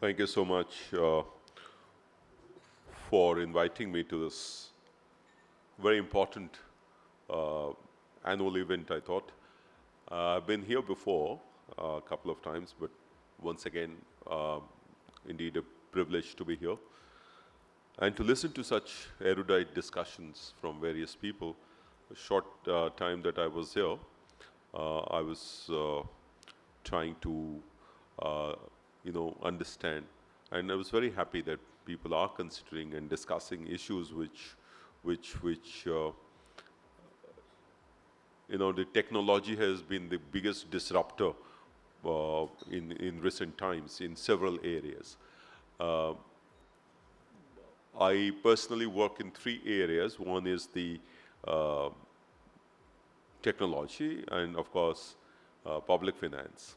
Thank you so much for inviting me to this very important uh, annual event, I thought. I've been here before a couple of times, but once again, indeed a privilege to be here. And to listen to such erudite discussions from various people. A short time that I was here, I was trying to, understand. And I was very happy that people are considering and discussing issues which the technology has been the biggest disruptor in recent times in several areas. I personally work in three areas. One is the uh, technology and, of course, public finance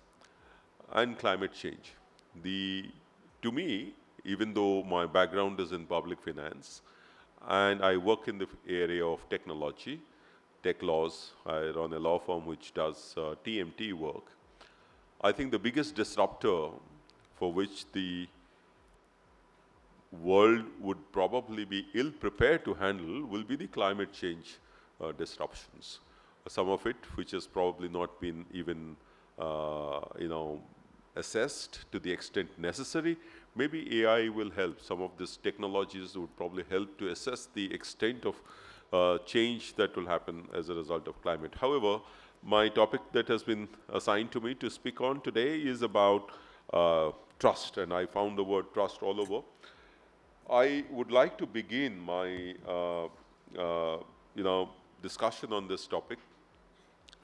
and climate change. To me, even though my background is in public finance and I work in the area of technology, tech laws, I run a law firm which does TMT work. I think the biggest disruptor for which the world would probably be ill prepared to handle will be the climate change disruptions. Some of it which has probably not been even assessed to the extent necessary. Maybe AI will help. Some of these technologies would probably help to assess the extent of change that will happen as a result of climate. However, my topic that has been assigned to me to speak on today is about trust, and I found the word trust all over. I would like to begin my discussion on this topic.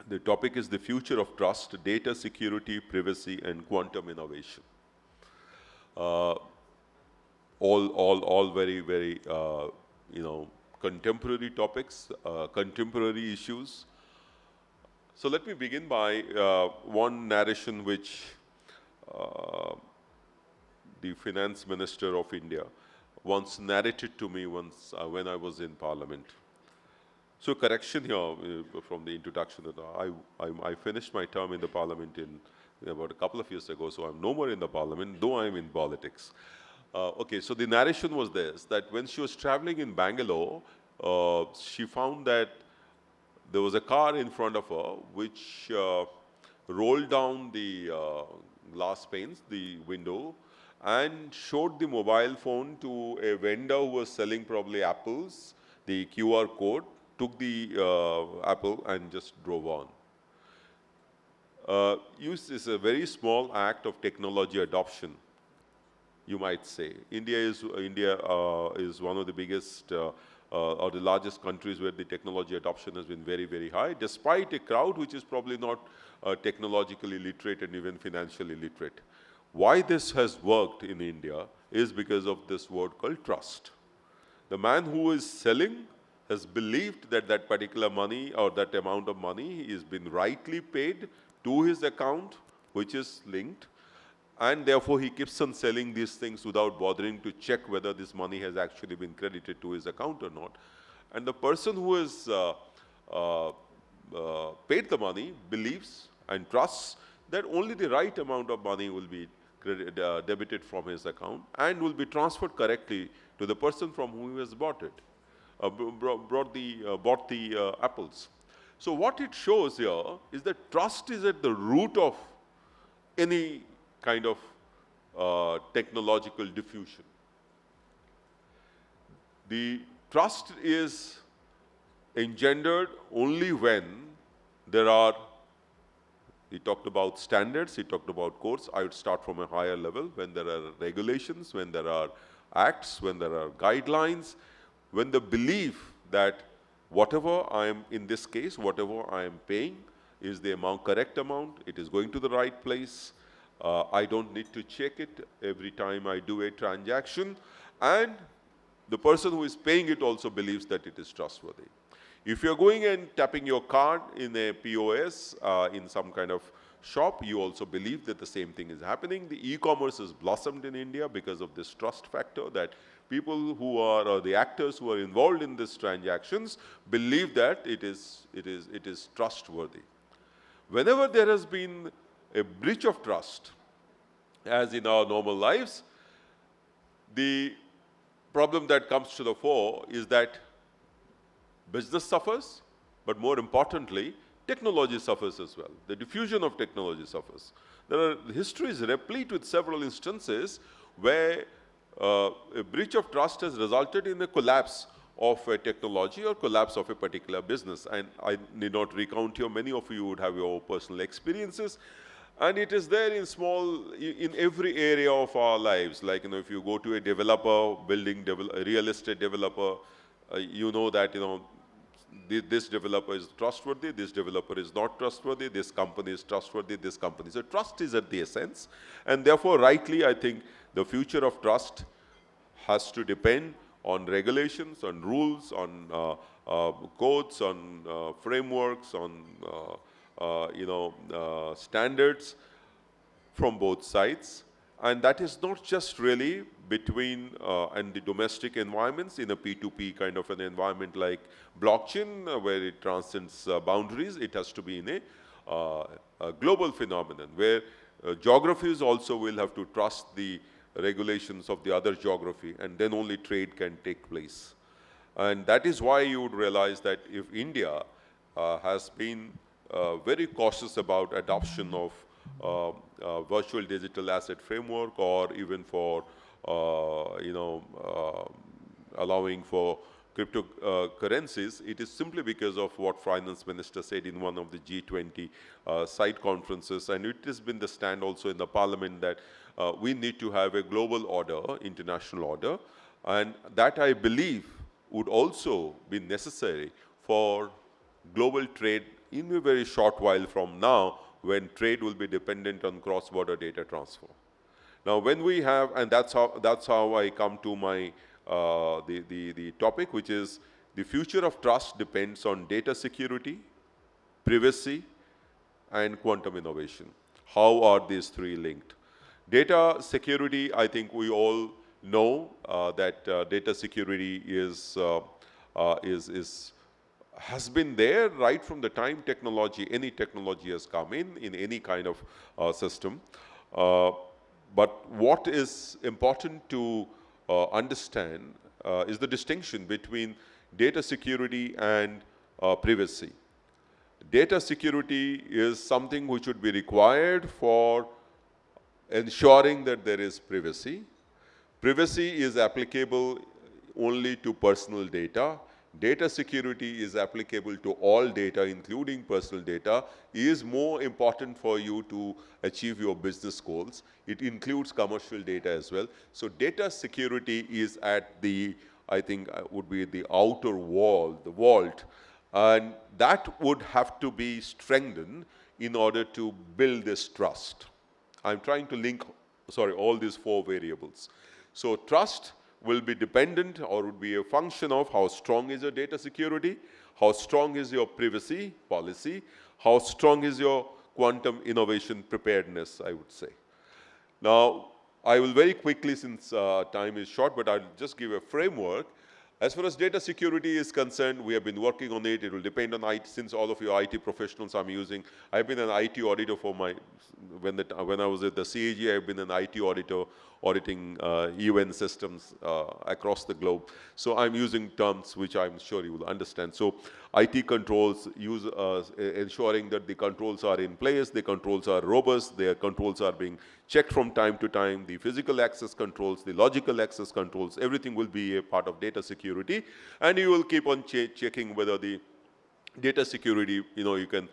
The topic is the future of trust, data security, privacy, and quantum innovation. All very, very, contemporary topics, contemporary issues. So let me begin by one narration which the finance minister of India once narrated to me once when I was in Parliament. So correction here from the introduction that I finished my term in the Parliament in about a couple of years ago, so I'm no more in the Parliament, though I'm in politics. Okay, so the narration was this, that when she was traveling in Bangalore, she found that there was a car in front of her which rolled down the glass panes, the window, and showed the mobile phone to a vendor who was selling probably apples, the QR code, took the apple and just drove on. Use is a very small act of technology adoption, you might say. India is one of the biggest or the largest countries where the technology adoption has been very, very high, despite a crowd which is probably not technologically literate and even financially literate. Why this has worked in India is because of this word called trust. The man who is selling has believed that that particular money or that amount of money is been rightly paid to his account, which is linked, and therefore he keeps on selling these things without bothering to check whether this money has actually been credited to his account or not. And the person who has paid the money believes and trusts that only the right amount of money will be debited from his account and will be transferred correctly to the person from whom he has bought it. Bought the apples. So what it shows here is that trust is at the root of any kind of technological diffusion. The trust is engendered only when there are, he talked about standards, he talked about codes. I would start from a higher level, when there are regulations, when there are acts, when there are guidelines, when the belief that whatever I am, in this case, whatever I am paying is the correct amount, it is going to the right place, I don't need to check it every time I do a transaction, and the person who is paying it also believes that it is trustworthy. If you're going and tapping your card in a POS, in some kind of shop, you also believe that the same thing is happening. The e-commerce has blossomed in India because of this trust factor, that people who are, or the actors who are involved in these transactions believe that it is trustworthy. Whenever there has been a breach of trust, as in our normal lives, The problem that comes to the fore is that business suffers, but more importantly, technology suffers as well. The diffusion of technology suffers. History is replete with several instances where a breach of trust has resulted in a collapse of a technology or collapse of a particular business. And I need not recount here, many of you would have your personal experiences. And it is there in every area of our lives. Like, if you go to a developer, a real estate developer, you know that, this developer is trustworthy, this developer is not trustworthy, this company is trustworthy, this company. So trust is at the essence. And therefore, rightly, I think the future of trust has to depend on regulations, on rules, on codes, on frameworks, on standards from both sides. And that is not just really between and the domestic environments in a P2P kind of an environment like blockchain, where it transcends boundaries. It has to be in a global phenomenon where geographies also will have to trust the regulations of the other geography, and then only trade can take place. And that is why you would realize that if India has been very cautious about adoption of virtual digital asset framework, or even for allowing for cryptocurrencies, it is simply because of what Finance Minister said in one of the G20 side conferences, and it has been the stand also in the Parliament that we need to have a global order, international order, and that I believe would also be necessary for global trade in a very short while from now, when trade will be dependent on cross-border data transfer. Now, when we have, and that's how I come to my the topic, which is the future of trust depends on data security, privacy, and quantum innovation. How are these three linked? Data security, I think we all know that data security has been there right from the time any technology has come in any kind of system. But what is important to understand is the distinction between data security and privacy. Data security is something which would be required for ensuring that there is privacy. Privacy is applicable only to personal data. Data security is applicable to all data, including personal data, is more important for you to achieve your business goals. It includes commercial data as well. So data security is at the, I think, would be the outer wall, the vault, and that would have to be strengthened in order to build this trust. I'm trying to link, all these four variables. So trust will be dependent, or would be a function of how strong is your data security, how strong is your privacy policy, how strong is your quantum innovation preparedness, I would say. Now, I will very quickly, since time is short, but I'll just give a framework. As far as data security is concerned, we have been working on it. It will depend on IT. Since all of you IT professionals I've been an IT auditor for when I was at the CAG, I've been an IT auditor auditing UN systems across the globe. So I'm using terms which I'm sure you will understand. So IT controls, ensuring that the controls are in place, the controls are robust, their controls are being checked from time to time, the physical access controls, the logical access controls, everything will be a part of data security. And you will keep on checking whether the data security, you can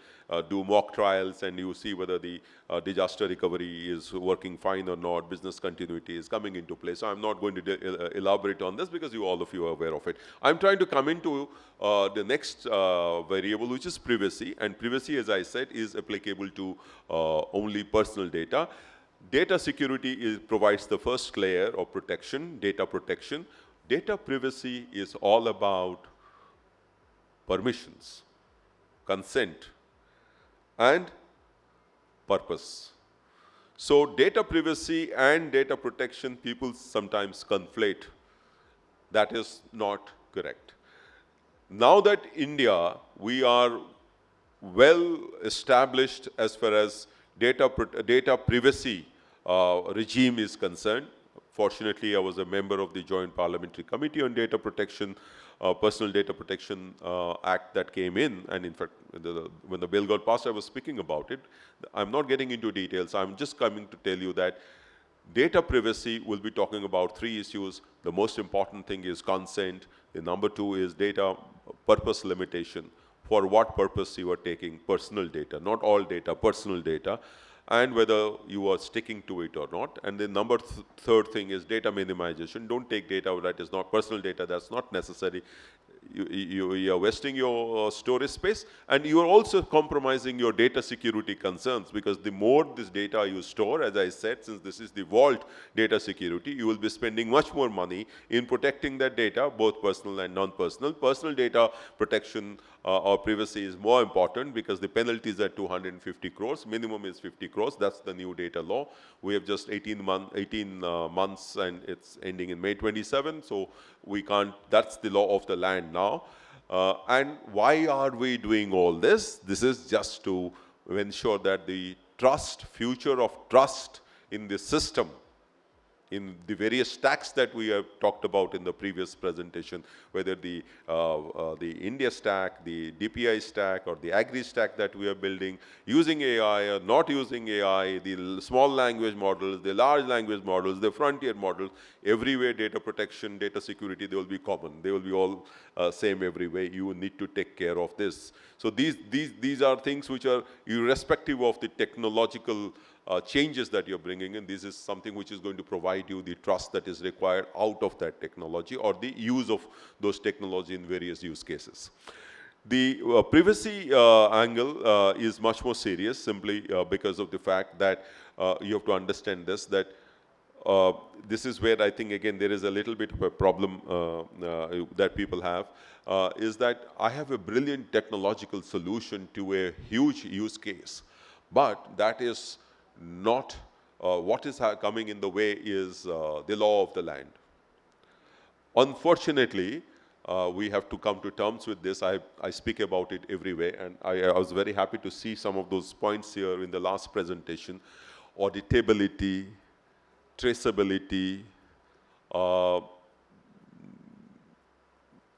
do mock trials and you see whether the disaster recovery is working fine or not, business continuity is coming into place. So I'm not going to elaborate on this because all of you are aware of it. I'm trying to come into the next variable, which is privacy. And privacy, as I said, is applicable to only personal data. Data security provides the first layer of protection, data protection. Data privacy is all about permissions, consent, and purpose. So data privacy and data protection, people sometimes conflate. That is not correct. Now that India, we are well established as far as data privacy regime is concerned. Fortunately, I was a member of the Joint Parliamentary Committee on Data Protection, Personal Data Protection Act that came in, and in fact, when the bill got passed, I was speaking about it. I'm not getting into details. I'm just coming to tell you that data privacy will be talking about 3 issues. The most important thing is consent. The number 2 is data purpose limitation. For what purpose you are taking personal data, not all data, personal data, and whether you are sticking to it or not. And the third thing is data minimization. Don't take data that is not personal data, that's not necessary. You are wasting your storage space, and you are also compromising your data security concerns, because the more this data you store, as I said, since this is the vault data security, you will be spending much more money in protecting that data, both personal and non-personal. Personal data protection or privacy is more important because the penalties are 250 crores, minimum is 50 crores. That's the new data law. We have just 18 months, and it's ending in May 27. So we can't, that's the law of the land now. And why are we doing all this? This is just to ensure that the future of trust in the system, in the various stacks that we have talked about in the previous presentation, whether the India stack, the DPI stack, or the Agri stack that we are building, using AI or not using AI, the small language models, the large language models, the frontier models, everywhere data protection, data security, they will be common. They will be all same everywhere. You need to take care of this. So these are things which are irrespective of the technological changes that you're bringing in. This is something which is going to provide you the trust that is required out of that technology, or the use of those technology in various use cases. The privacy angle is much more serious, simply because of the fact that you have to understand this, that this is where I think, again, there is a little bit of a problem that people have, is that I have a brilliant technological solution to a huge use case, but that is not what is coming in the way is the law of the land. Unfortunately, we have to come to terms with this. I speak about it everywhere, and I was very happy to see some of those points here in the last presentation. Auditability, traceability,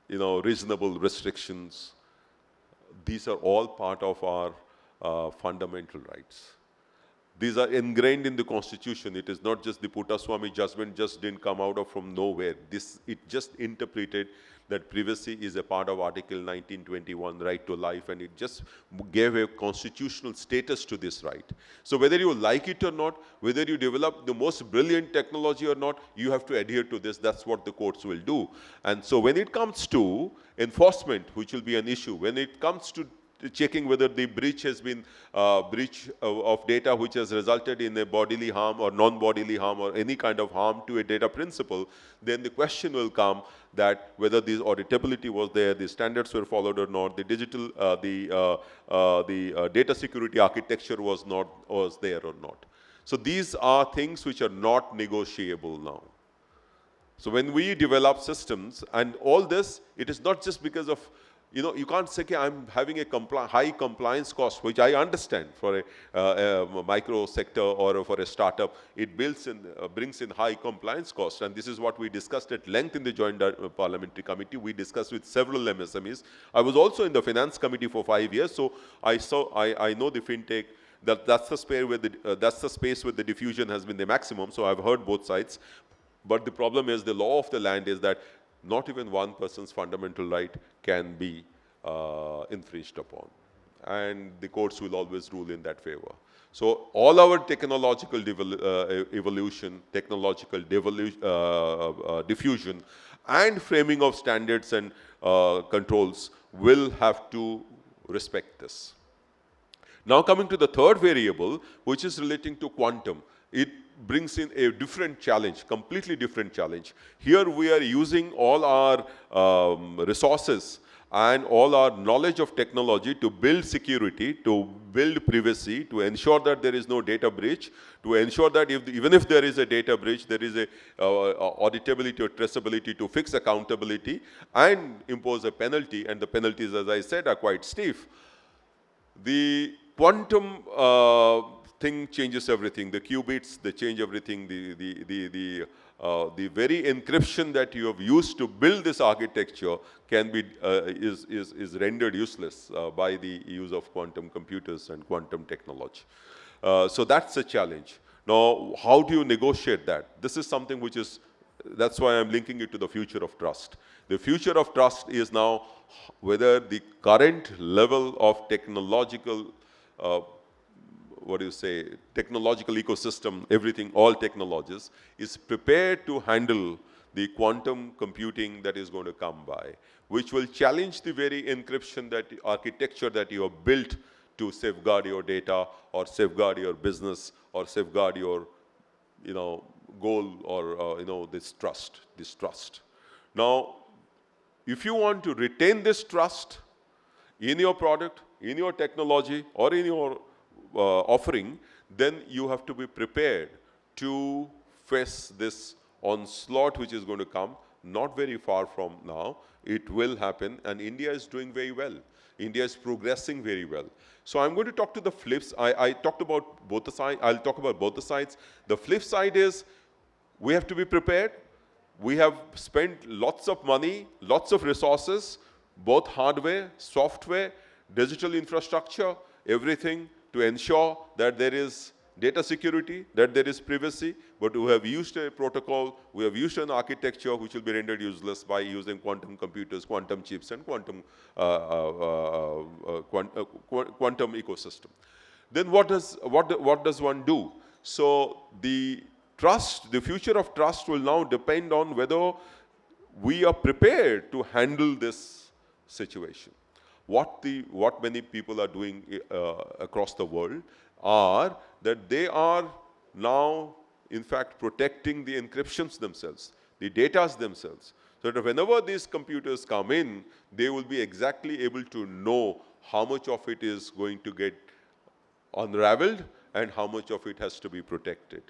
reasonable restrictions. These are all part of our fundamental rights. These are ingrained in the Constitution. It is not just the Puttaswamy judgment just didn't come out of from nowhere. It just interpreted that privacy is a part of Article 1921, right to life, and it just gave a constitutional status to this right. So whether you like it or not, whether you develop the most brilliant technology or not, you have to adhere to this. That's what the courts will do. And so when it comes to enforcement, which will be an issue, when it comes to checking whether the breach has been breach of data which has resulted in a bodily harm or non-bodily harm or any kind of harm to a data principal, then the question will come that whether this auditability was there, the standards were followed or not, the digital, the data security architecture was there or not. So these are things which are not negotiable now. So when we develop systems and all this, it is not just because of, you can't say, okay, I'm having a high compliance cost, which I understand for a micro sector or for a startup. It brings in high compliance costs, and this is what we discussed at length in the Joint Parliamentary Committee. We discussed with several MSMEs. I was also in the Finance Committee for 5 years, so I know the fintech. That's the space where the diffusion has been the maximum. So I've heard both sides, but the problem is the law of the land is that not even one person's fundamental right can be infringed upon. And the courts will always rule in that favor. So all our technological evolution, technological diffusion, and framing of standards and controls will have to respect this. Now coming to the third variable, which is relating to quantum. It brings in a different challenge, completely different challenge. Here we are using all our resources and all our knowledge of technology to build security, to build privacy, to ensure that there is no data breach, to ensure that even if there is a data breach, there is a auditability or traceability to fix accountability and impose a penalty, and the penalties, as I said, are quite stiff. The quantum thing changes everything. The qubits, they change everything. The very encryption that you have used to build this architecture can be is rendered useless by the use of quantum computers and quantum technology. So that's a challenge. Now, how do you negotiate that? This is something which is, that's why I'm linking it to the future of trust. The future of trust is now whether the current level of technological technological ecosystem, everything, all technologies, is prepared to handle the quantum computing that is going to come by, which will challenge the very encryption that architecture that you have built to safeguard your data or safeguard your business or safeguard your, goal or, this trust. Now, if you want to retain this trust in your product, in your technology, or in your offering, then you have to be prepared to face this onslaught which is going to come not very far from now. It will happen, and India is doing very well. India is progressing very well. So I'm going to talk to the flips. I talked about both the sides. I'll talk about both the sides. The flip side is we have to be prepared. We have spent lots of money, lots of resources, both hardware, software, digital infrastructure, everything to ensure that there is data security, that there is privacy, but we have used a protocol, we have used an architecture which will be rendered useless by using quantum computers, quantum chips, and quantum ecosystem. Then what does one do? So the future of trust will now depend on whether we are prepared to handle this situation. What many people are doing across the world are that they are now, in fact, protecting the encryptions themselves, the datas themselves, so that whenever these computers come in, they will be exactly able to know how much of it is going to get unraveled and how much of it has to be protected.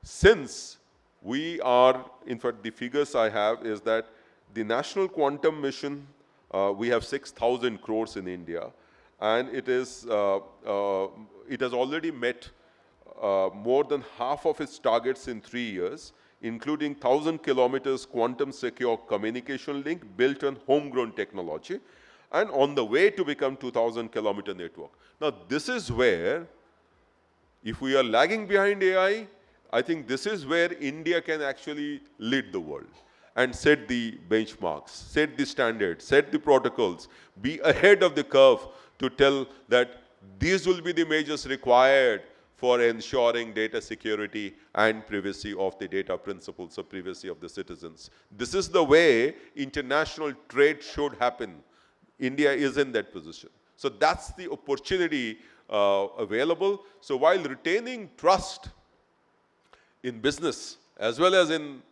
Since we are, in fact, the figures I have is that the National Quantum Mission, we have 6,000 crores in India, and it has already met more than half of its targets in 3 years, including 1,000 kilometers quantum secure communication link built on homegrown technology, and on the way to become 2,000 kilometer network. Now, this is where, if we are lagging behind AI, I think this is where India can actually lead the world and set the benchmarks, set the standards, set the protocols, be ahead of the curve to tell that these will be the measures required for ensuring data security and privacy of the data principles of privacy of the citizens. This is the way international trade should happen. India is in that position. So that's the opportunity available. So while retaining trust in business as well as in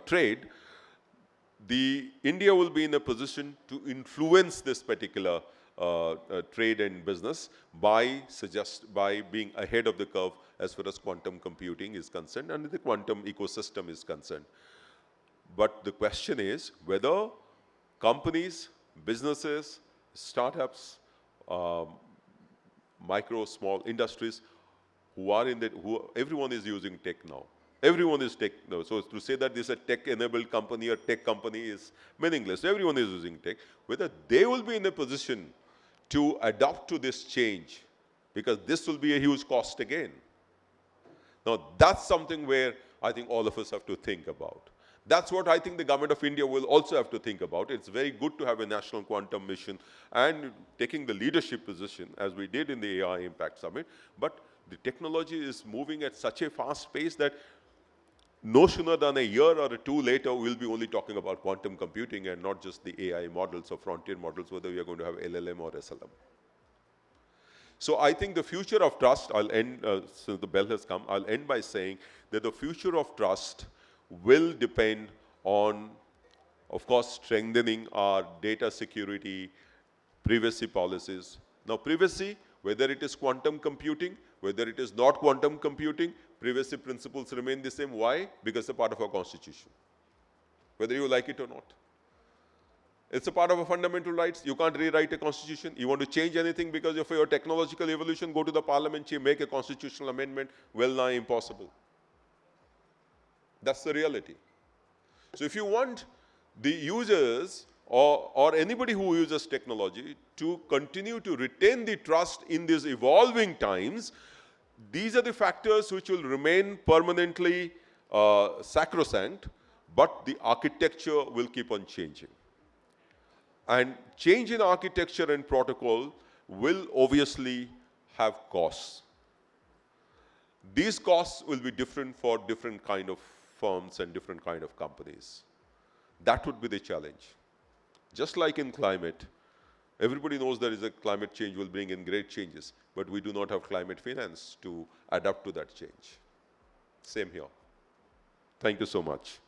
trade, India will be in a position to influence this particular trade and business by being ahead of the curve as far as quantum computing is concerned and the quantum ecosystem is concerned. But the question is whether companies, businesses, startups, micro, small industries everyone is using tech now. Everyone is tech now. So to say that this is a tech-enabled company or tech company is meaningless. Everyone is using tech. Whether they will be in a position to adapt to this change, because this will be a huge cost again. Now, that's something where I think all of us have to think about. That's what I think the government of India will also have to think about. It's very good to have a national quantum mission and taking the leadership position as we did in the AI Impact Summit. But the technology is moving at such a fast pace that no sooner than a year or two later, we'll be only talking about quantum computing and not just the AI models or frontier models, whether we are going to have LLM or SLM. So I think the future of trust, I'll end, since the bell has come, I'll end by saying that the future of trust will depend on, of course, strengthening our data security, privacy policies. Now, privacy, whether it is quantum computing, whether it is not quantum computing, privacy principles remain the same. Why? Because they're part of our constitution, whether you like it or not. It's a part of a fundamental rights. You can't rewrite a constitution. You want to change anything because of your technological evolution, go to the parliament, make a constitutional amendment, well nigh impossible. That's the reality. So if you want the users or anybody who uses technology to continue to retain the trust in these evolving times, these are the factors which will remain permanently sacrosanct, but the architecture will keep on changing. And change in architecture and protocol will obviously have costs. These costs will be different for different kind of firms and different kind of companies. That would be the challenge. Just like in climate, everybody knows there is a climate change will bring in great changes, but we do not have climate finance to adapt to that change. Same here. Thank you so much.